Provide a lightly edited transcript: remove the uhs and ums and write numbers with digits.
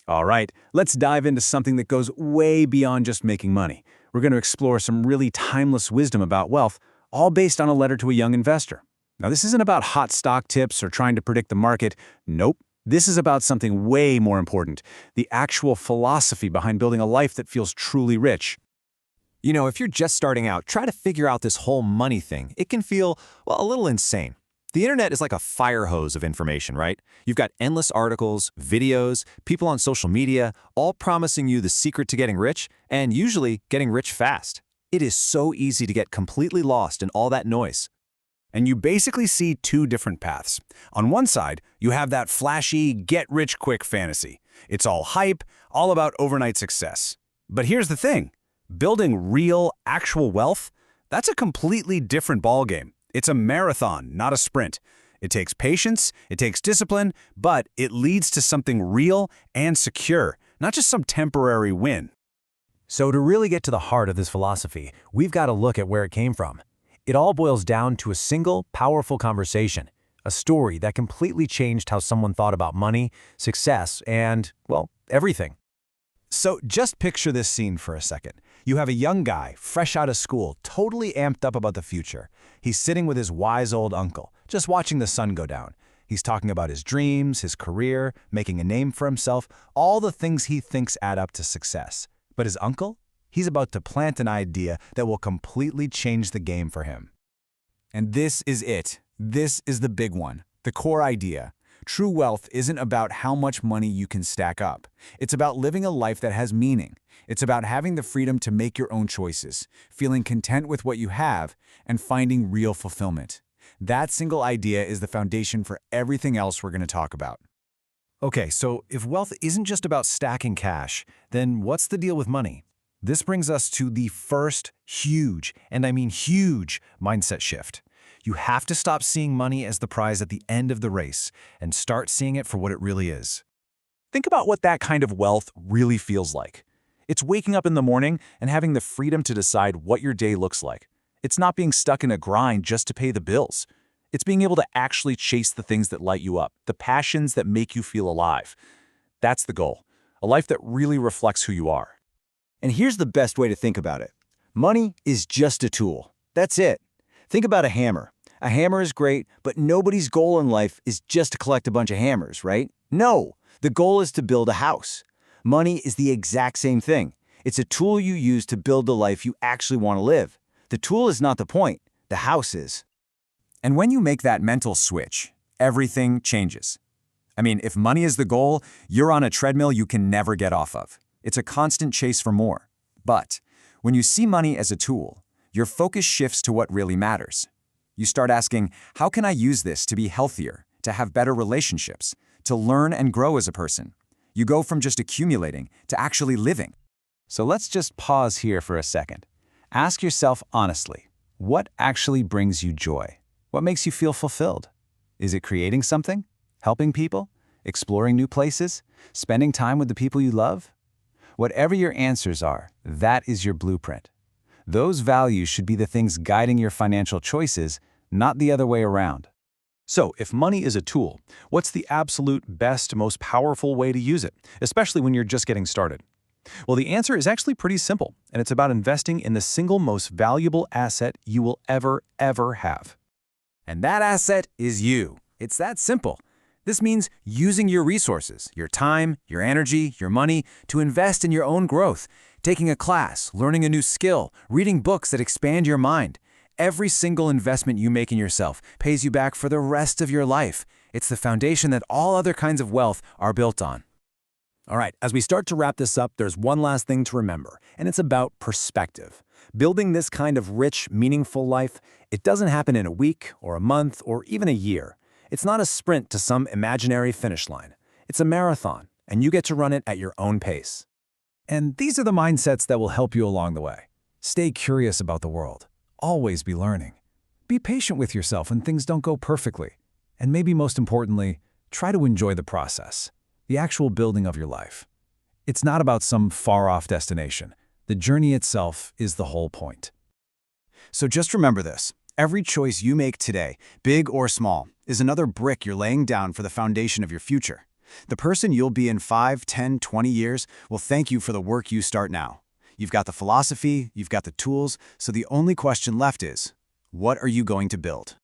All right, let's dive into something that goes way beyond just making money. We're going to explore some really timeless wisdom about wealth, all based on a letter to a young investor. Now, this isn't about hot stock tips or trying to predict the market. Nope. This is about something way more important, the actual philosophy behind building a life that feels truly rich. You know, if you're just starting out, try to figure out this whole money thing. It can feel, well, a little insane. The internet is like a fire hose of information, right? You've got endless articles, videos, people on social media, all promising you the secret to getting rich, and usually getting rich fast. It is so easy to get completely lost in all that noise. And you basically see two different paths. On one side, you have that flashy, get-rich-quick fantasy. It's all hype, all about overnight success. But here's the thing. Building real, actual wealth, that's a completely different ballgame. It's a marathon, not a sprint. It takes patience, it takes discipline, but it leads to something real and secure, not just some temporary win. So to really get to the heart of this philosophy, we've got to look at where it came from. It all boils down to a single, powerful conversation, a story that completely changed how someone thought about money, success, and, well, everything. So just picture this scene for a second. You have a young guy, fresh out of school, totally amped up about the future. He's sitting with his wise old uncle, just watching the sun go down. He's talking about his dreams, his career, making a name for himself, all the things he thinks add up to success. But his uncle? He's about to plant an idea that will completely change the game for him. And this is it. This is the big one, the core idea. True wealth isn't about how much money you can stack up. It's about living a life that has meaning. It's about having the freedom to make your own choices, feeling content with what you have, and finding real fulfillment. That single idea is the foundation for everything else we're going to talk about. Okay, so if wealth isn't just about stacking cash, then what's the deal with money? This brings us to the first huge, and I mean huge, mindset shift. You have to stop seeing money as the prize at the end of the race and start seeing it for what it really is. Think about what that kind of wealth really feels like. It's waking up in the morning and having the freedom to decide what your day looks like. It's not being stuck in a grind just to pay the bills. It's being able to actually chase the things that light you up, the passions that make you feel alive. That's the goal, a life that really reflects who you are. And here's the best way to think about it. Money is just a tool. That's it. Think about a hammer. A hammer is great, but nobody's goal in life is just to collect a bunch of hammers, right? No, the goal is to build a house. Money is the exact same thing. It's a tool you use to build the life you actually want to live. The tool is not the point. The house is. And when you make that mental switch, everything changes. I mean, if money is the goal, you're on a treadmill you can never get off of. It's a constant chase for more. But when you see money as a tool, your focus shifts to what really matters. You start asking, how can I use this to be healthier, to have better relationships, to learn and grow as a person? You go from just accumulating to actually living. So let's just pause here for a second. Ask yourself honestly, what actually brings you joy? What makes you feel fulfilled? Is it creating something? Helping people? Exploring new places? Spending time with the people you love? Whatever your answers are, that is your blueprint. Those values should be the things guiding your financial choices, not the other way around. So, if money is a tool, what's the absolute best, most powerful way to use it, especially when you're just getting started? Well, the answer is actually pretty simple, and it's about investing in the single most valuable asset you will ever have. And that asset is you. It's that simple. This means using your resources, your time, your energy, your money to invest in your own growth, taking a class, learning a new skill, reading books that expand your mind. Every single investment you make in yourself pays you back for the rest of your life. It's the foundation that all other kinds of wealth are built on. All right, as we start to wrap this up, there's one last thing to remember, and it's about perspective. Building this kind of rich, meaningful life, it doesn't happen in a week or a month or even a year. It's not a sprint to some imaginary finish line. It's a marathon, and you get to run it at your own pace. And these are the mindsets that will help you along the way. Stay curious about the world. Always be learning. Be patient with yourself when things don't go perfectly. And maybe most importantly, try to enjoy the process, the actual building of your life. It's not about some far-off destination. The journey itself is the whole point. So just remember this. Every choice you make today, big or small, is another brick you're laying down for the foundation of your future. The person you'll be in 5, 10, 20 years will thank you for the work you start now. You've got the philosophy, you've got the tools, so the only question left is, what are you going to build?